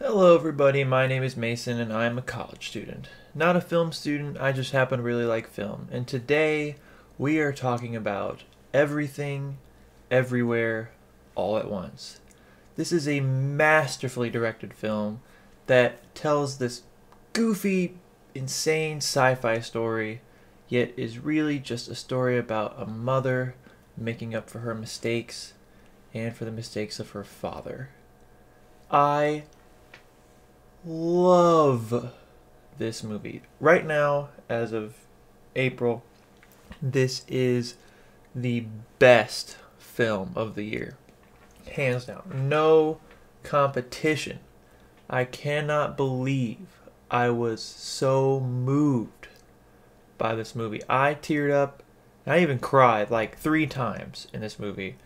Hello everybody, my name is Mason and I'm a college student. Not a film student, I just happen to really like film. And today we are talking about Everything, Everywhere, All at Once. This is a masterfully directed film that tells this goofy, insane sci-fi story, yet is really just a story about a mother making up for her mistakes and for the mistakes of her father. I love this movie. Right now, as of April, this is the best film of the year. Hands down. No competition. I cannot believe I was so moved by this movie. I teared up. I even cried like 3 times in this movie.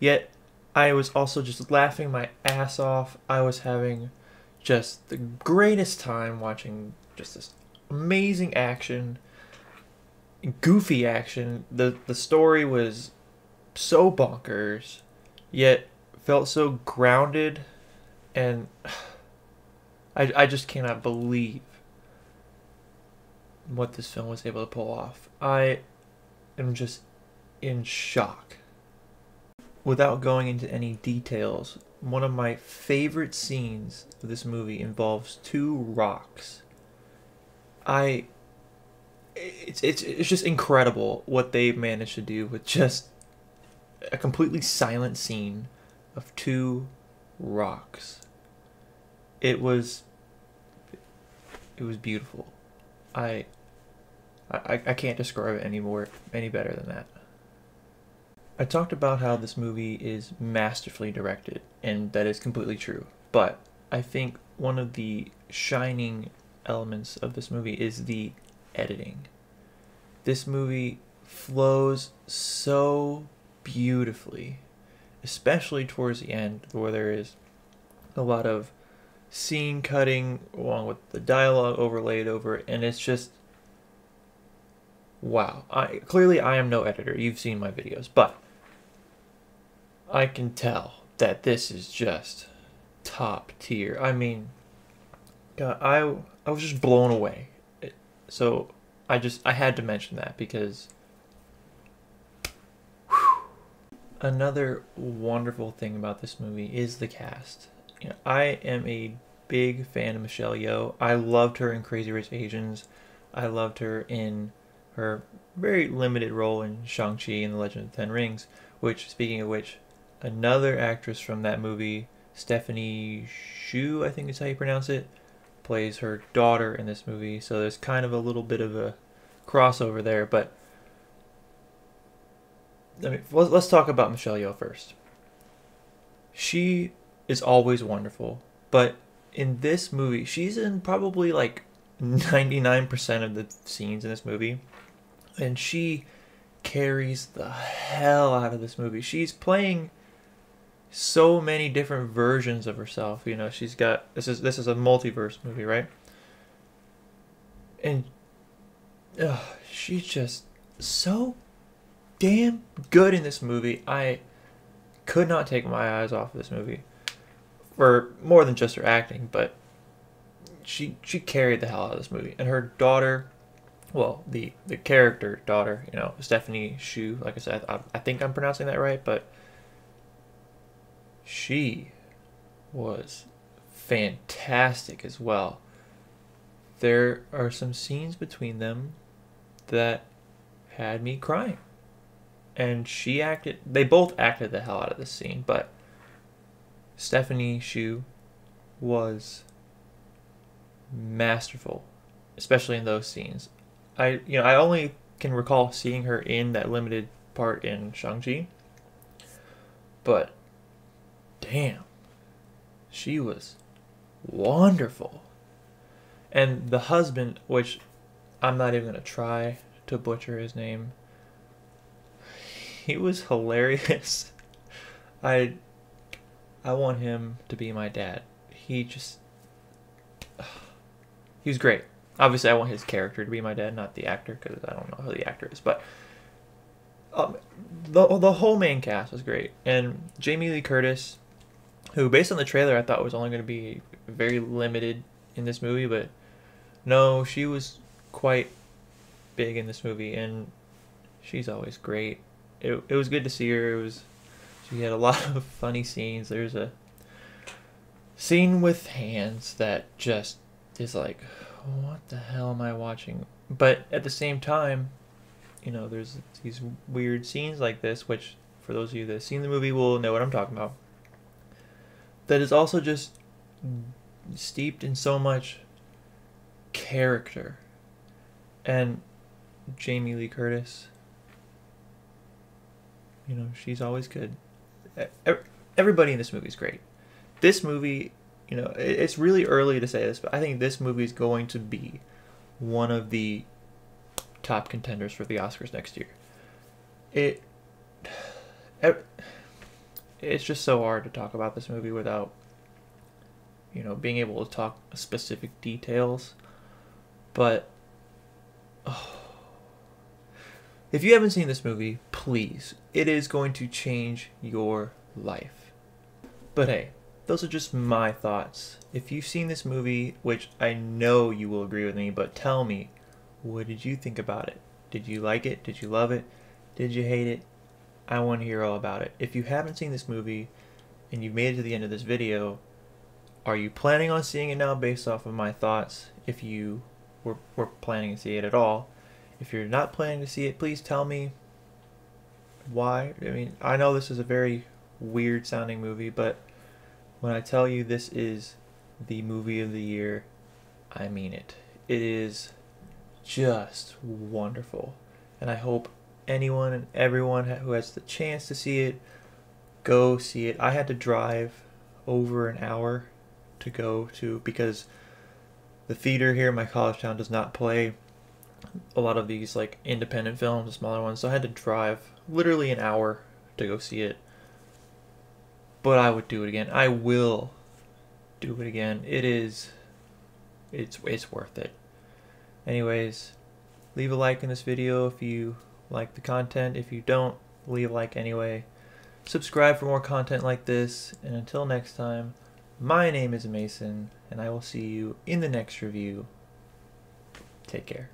Yet, I was also just laughing my ass off. I was having just the greatest time watching just this amazing action, goofy action. The story was so bonkers, yet felt so grounded, and I just cannot believe what this film was able to pull off. I am just in shock. Without going into any details, one of my favorite scenes of this movie involves 2 rocks. It's just incredible what they managed to do with just a completely silent scene of 2 rocks. It was beautiful. I can't describe it any better than that. I talked about how this movie is masterfully directed, and that is completely true. But I think one of the shining elements of this movie is the editing. This movie flows so beautifully, especially towards the end, where there is a lot of scene cutting along with the dialogue overlaid over it, and it's just wow. Clearly I am no editor. You've seen my videos, but I can tell that this is just top tier. I mean, God, I was just blown away. So I had to mention that because whew. Another wonderful thing about this movie is the cast. You know, I am a big fan of Michelle Yeoh. I loved her in Crazy Rich Asians. I loved her in her very limited role in Shang-Chi and the Legend of the Ten Rings, which, speaking of which, another actress from that movie, Stephanie Hsu, I think is how you pronounce it, plays her daughter in this movie. So there's kind of a little bit of a crossover there. But let's talk about Michelle Yeoh first. She is always wonderful, but in this movie, she's in probably like 99% of the scenes in this movie, and she carries the hell out of this movie. She's playing so many different versions of herself. You know, she's got this is a multiverse movie, right? And she's just so damn good in this movie. I could not take my eyes off of this movie for more than just her acting, but she carried the hell out of this movie. And her daughter, well, the character daughter, you know, Stephanie Hsu, like I said, I think I'm pronouncing that right, but she was fantastic as well. There are some scenes between them that had me crying. And they both acted the hell out of this scene, but Stephanie Hsu was masterful, especially in those scenes. I only can recall seeing her in that limited part in Shang-Chi, but damn, she was wonderful. And the husband, which I'm not even going to try to butcher his name, he was hilarious. I want him to be my dad. He was great. Obviously, I want his character to be my dad, not the actor, because I don't know who the actor is. But the whole main cast was great. And Jamie Lee Curtis, who, based on the trailer, I thought was only going to be very limited in this movie, but no, she was quite big in this movie, and she's always great. It was good to see her. She had a lot of funny scenes. There's a scene with hands that just is like, what the hell am I watching? But at the same time, there's these weird scenes like this, which for those of you that have seen the movie will know what I'm talking about. That is also just steeped in so much character. And Jamie Lee Curtis, she's always good. Everybody in this movie is great. This movie, it's really early to say this, but I think this movie is going to be one of the top contenders for the Oscars next year. It's just so hard to talk about this movie without, being able to talk specific details. But if you haven't seen this movie, please, it is going to change your life. But hey, those are just my thoughts. If you've seen this movie, which I know you will agree with me, but tell me, what did you think about it? Did you like it? Did you love it? Did you hate it? I want to hear all about it. If you haven't seen this movie and you've made it to the end of this video, are you planning on seeing it now based off of my thoughts? If you were planning to see it at all. If you're not planning to see it, please tell me why. I mean, I know this is a very weird sounding movie, but when I tell you this is the movie of the year, I mean it. It is just wonderful. And I hope anyone and everyone who has the chance to see it, go see it. I had to drive over an hour to go to, because the theater here in my college town does not play a lot of these like independent films, the smaller ones, so I had to drive literally an hour to go see it. But I would do it again. I will do it again. It's worth it. Anyways, leave a like in this video if you like the content. If you don't, leave a like anyway. Subscribe for more content like this, and until next time, my name is Mason, and I will see you in the next review. Take care.